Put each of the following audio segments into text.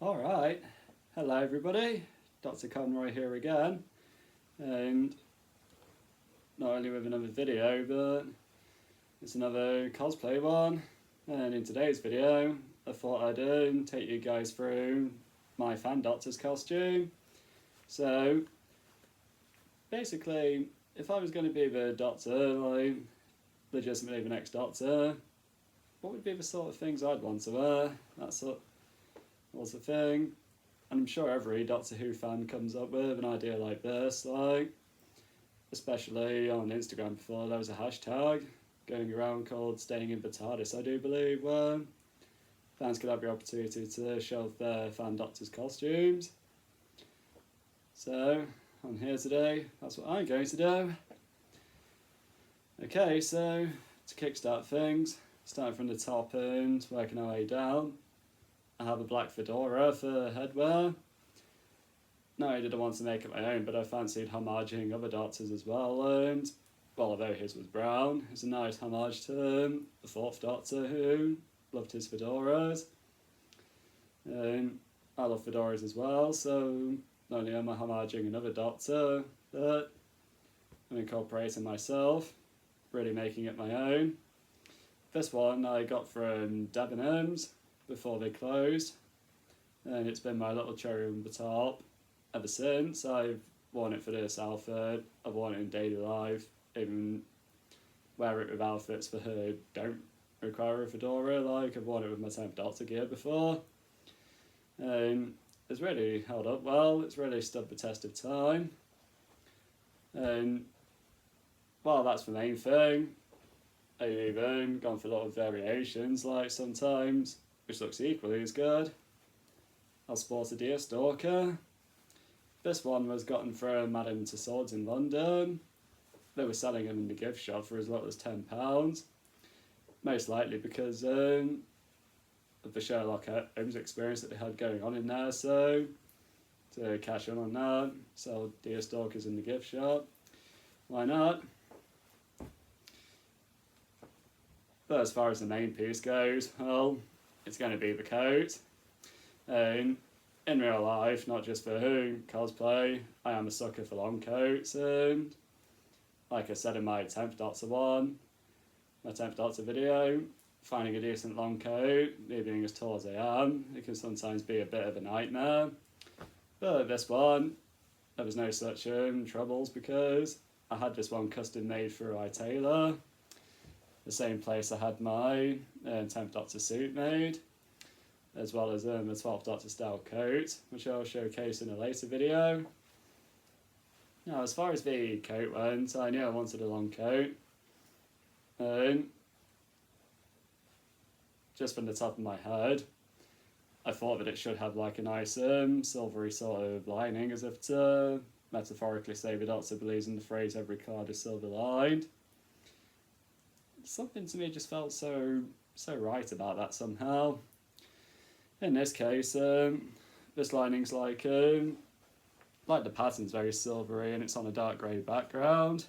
Alright, hello everybody, Dr. Conroy here again, and not only with another video, but it's another cosplay one, and in today's video, I thought I'd take you guys through my fan doctor's costume. So, basically, if I was going to be the doctor, like, legitimately the next doctor, what would be the sort of things I'd want to wear? That sort was the thing. And I'm sure every Doctor Who fan comes up with an idea like this, like, especially on Instagram before there was a hashtag going around called Staying in the TARDIS, I do believe, where fans could have the opportunity to show off their fan doctors' costumes. So, I'm here today, that's what I'm going to do. Okay, so to kickstart things, starting from the top and working our way down, I have a black fedora for headwear. No, I didn't want to make it my own, but I fancied homaging other doctors as well, and, well, although his was brown, it's a nice homage to the fourth Doctor who loved his fedoras. I love fedoras as well, so not only am I homaging another Doctor, but I'm incorporating myself, really making it my own. This one I got from Debenhams before they closed, and it's been my little cherry on the top ever since. I've worn it for this outfit, I've worn it in daily life, even wear it with outfits for who don't require a fedora, like I've worn it with my 10th Doctor gear before. It's really held up well, it's really stood the test of time, and well, that's the main thing. I've even gone for a lot of variations, like sometimes, which looks equally as good, I'll sport a deer stalker. This one was gotten from Madame Tussauds in London. They were selling them in the gift shop for as little as £10, most likely because of the Sherlock Holmes experience that they had going on in there, so to cash in on that, sell deer stalkers in the gift shop, why not? But as far as the main piece goes, well, it's going to be the coat. In real life, not just for Who cosplay, I am a sucker for long coats, and like I said in my 10th Doctor my 10th Doctor video, finding a decent long coat, me being as tall as I am, it can sometimes be a bit of a nightmare. But this one, there was no such troubles because I had this one custom made through itailor, the same place I had my 10th Doctor suit made, as well as a 12th Doctor style coat, which I'll showcase in a later video. Now, as far as the coat went, I knew I wanted a long coat. Just from the top of my head, I thought that it should have like a nice silvery sort of lining, as if to metaphorically say the Doctor believes in the phrase every cloud is silver lined. Something to me just felt so right about that somehow. In this case, this lining's like the pattern's very silvery and it's on a dark grey background,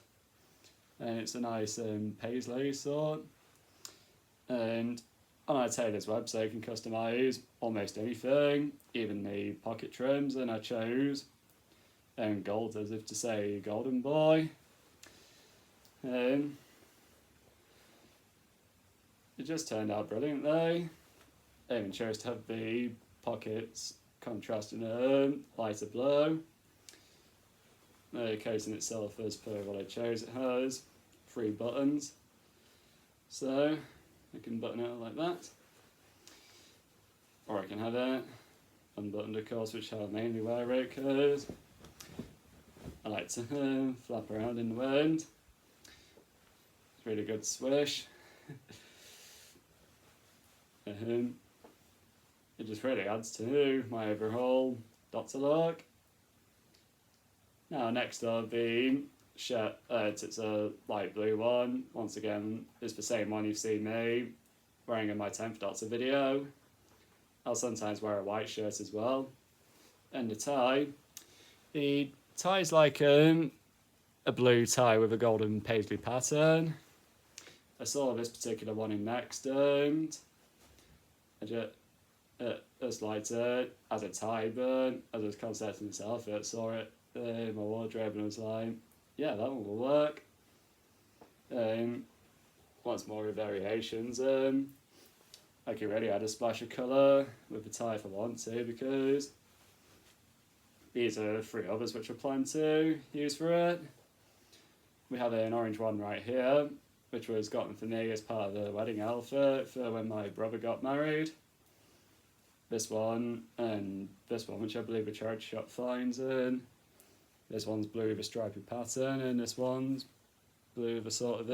and it's a nice paisley sort. And on our tailor's website you can customise almost anything, even the pocket trims, and I chose gold, as if to say golden boy. It just turned out brilliantly. I even chose to have the pockets contrast in a lighter blue. The case in itself, as per what I chose, it has 3 buttons. So I can button it like that. Or I can have it unbuttoned, of course, which I mainly wear it because I like to flap around in the wind. It's really good swish. It just really adds to my overall Doctor look. Now, next up, the shirt, it's a light blue one. Once again, it's the same one you've seen me wearing in my 10th Doctor video. I'll sometimes wear a white shirt as well. And the tie's like a blue tie with a golden paisley pattern. I saw this particular one in Next, and It's like as a tie, but as a concept in itself, I saw it in my wardrobe and I was like, yeah, that one will work. Once more with variations, I could really add a splash of colour with the tie if I want to, because these are 3 others which I plan to use for it. We have an orange one right here, which was gotten for me as part of the wedding outfit for when my brother got married. This one, and this one, which I believe a charity shop finds in. This one's blue with a stripy pattern, and this one's blue with a sort of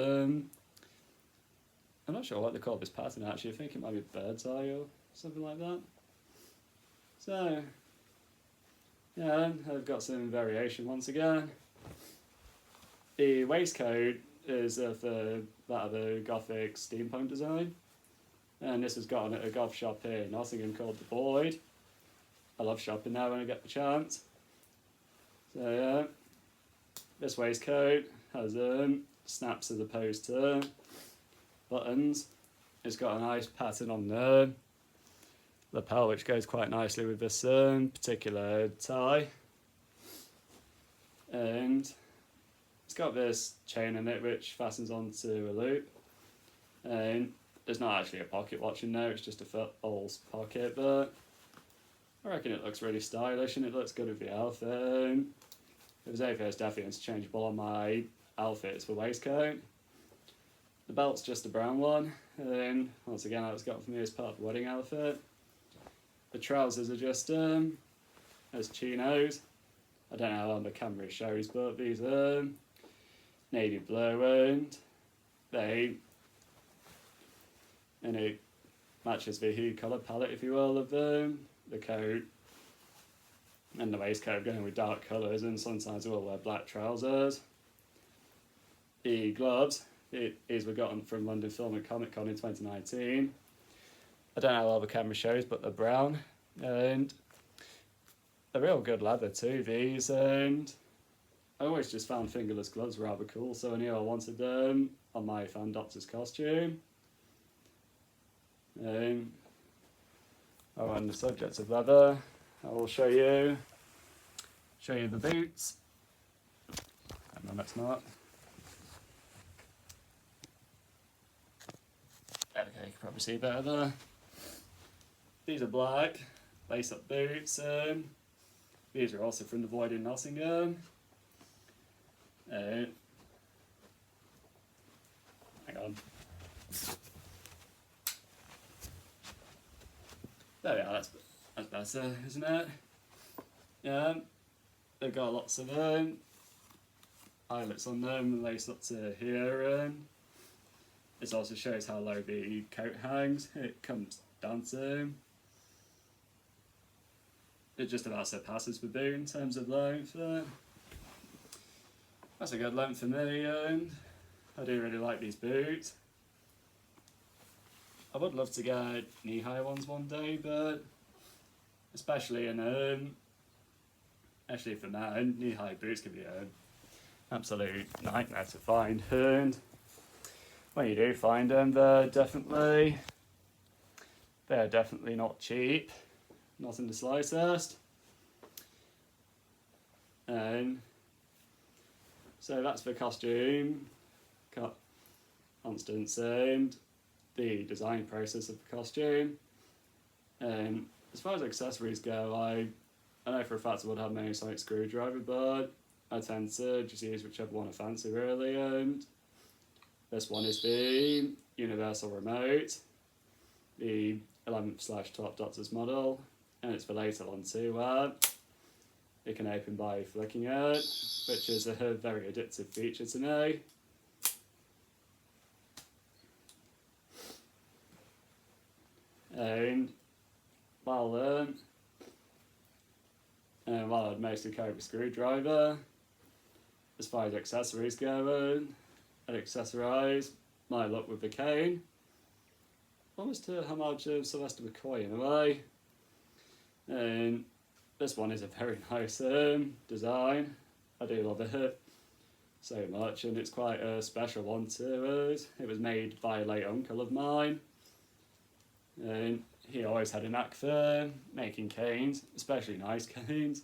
I'm not sure what they call this pattern actually. I think it might be bird's eye or something like that. So, yeah, I've got some variation once again. The waistcoat is of that of a gothic steampunk design, and this was gotten at a goth shop here in Nottingham called The Boyd. I love shopping there when I get the chance. So yeah, this waistcoat has snaps as opposed to buttons. It's got a nice pattern on the lapel which goes quite nicely with this particular tie, and it's got this chain in it which fastens onto a loop, and there's not actually a pocket watch in there, it's just a false pocket, but I reckon it looks really stylish and it looks good with the outfit. It was anything that's definitely interchangeable on my outfits for waistcoat. The belt's just a brown one, and once again that was got for me as part of the wedding outfit. The trousers are just as chinos. I don't know how long the camera shows, but these are navy blue, and it matches the hue colour palette, if you will, of the coat and the waistcoat going with dark colours, and sometimes I will wear black trousers. The gloves, these were gotten from London Film and Comic Con in 2019. I don't know how well the camera shows, but they're brown, and they're real good leather too, these, and I always just found fingerless gloves rather cool, so I knew I wanted them on my fan doctor's costume. On the subject of leather, I will show you the boots. No, that's not. There we go, you can probably see better there. These are black, lace-up boots. These are also from the Void in Nottingham. Hang on. There we are, that's better, isn't it? Yeah, they've got lots of eyelets on them and lace up to here. This also shows how low the coat hangs. It comes down to, it just about surpasses the boot in terms of length. That's a good length for me, and I do really like these boots. I would love to get knee-high ones one day, but especially actually for men, knee-high boots can be an absolute nightmare to find, and when you do find them, they're definitely not cheap, not in the slightest. And so that's the costume, Constance, and the design process of the costume. And as far as accessories go, I know for a fact I would have my own sonic screwdriver, but I tend to just use whichever one I fancy really, and this one is the universal remote, the 11th/12 Doctor's model, and it's the later one too, where it can open by flicking it, which is a very addictive feature to me. And while I'd mostly carry a screwdriver, as far as accessories go, I'd accessorise my look with the cane, almost to homage of Sylvester McCoy in a way. And this one is a very nice design. I do love it so much, and it's quite a special one too. It was made by a late uncle of mine, and he always had a knack for making canes, especially nice canes.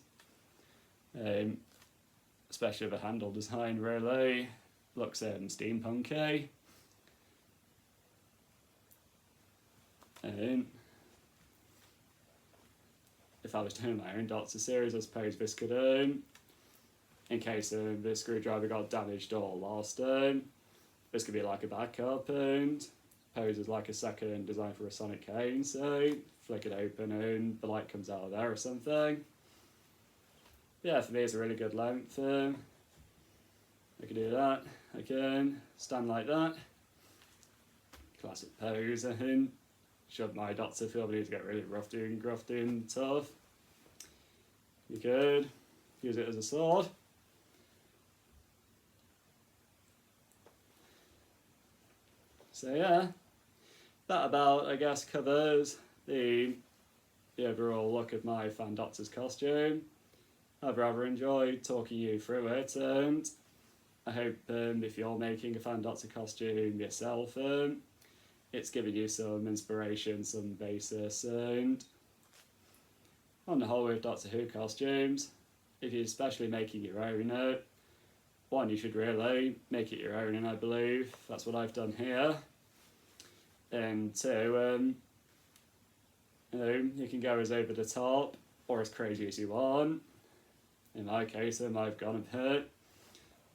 Especially the handle design really looks steampunky. If I was doing my own Doctor series, I suppose this could, in case the screwdriver got damaged or lost, this could be like a backup and poses like a second design for a sonic cane, so flick it open and the light comes out of there or something. Yeah, for me it's a really good length. I can do that. I can stand like that. Classic pose and shove my Doctor if you need to get really rough and gruffy and tough. You could use it as a sword. So yeah, that about, I guess, covers the overall look of my Fan Doctor's costume. I've rather enjoyed talking you through it, and I hope if you're making a Fan Doctor costume yourself, it's given you some inspiration, some basis, and on the whole with Doctor Who costumes, if you're especially making your own, one, you should really make it your own, and I believe that's what I've done here. And two, you can go as over the top or as crazy as you want. In my case, I've gone a bit.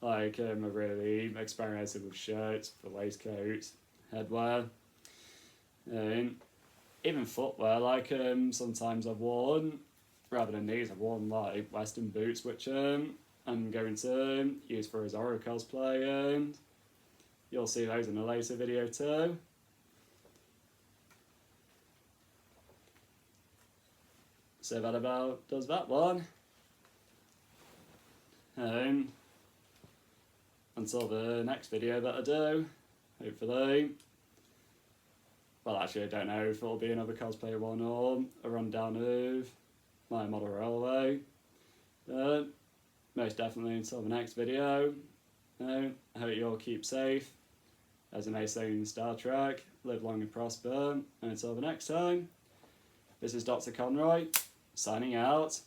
Like, I really experimented with shirts, the waistcoats, headwear, and even footwear. Like, sometimes I've worn, rather than these, I've worn like Western boots, which I'm going to use for a Zorro cosplay, and you'll see those in a later video too. So that about does that one. Until the next video that I do, hopefully. Well, actually, I don't know if it'll be another cosplay one or a rundown of my model railway. But most definitely until the next video. I hope you all keep safe. As they may say in Star Trek, live long and prosper. And until the next time, this is Dr. Conroy, signing out.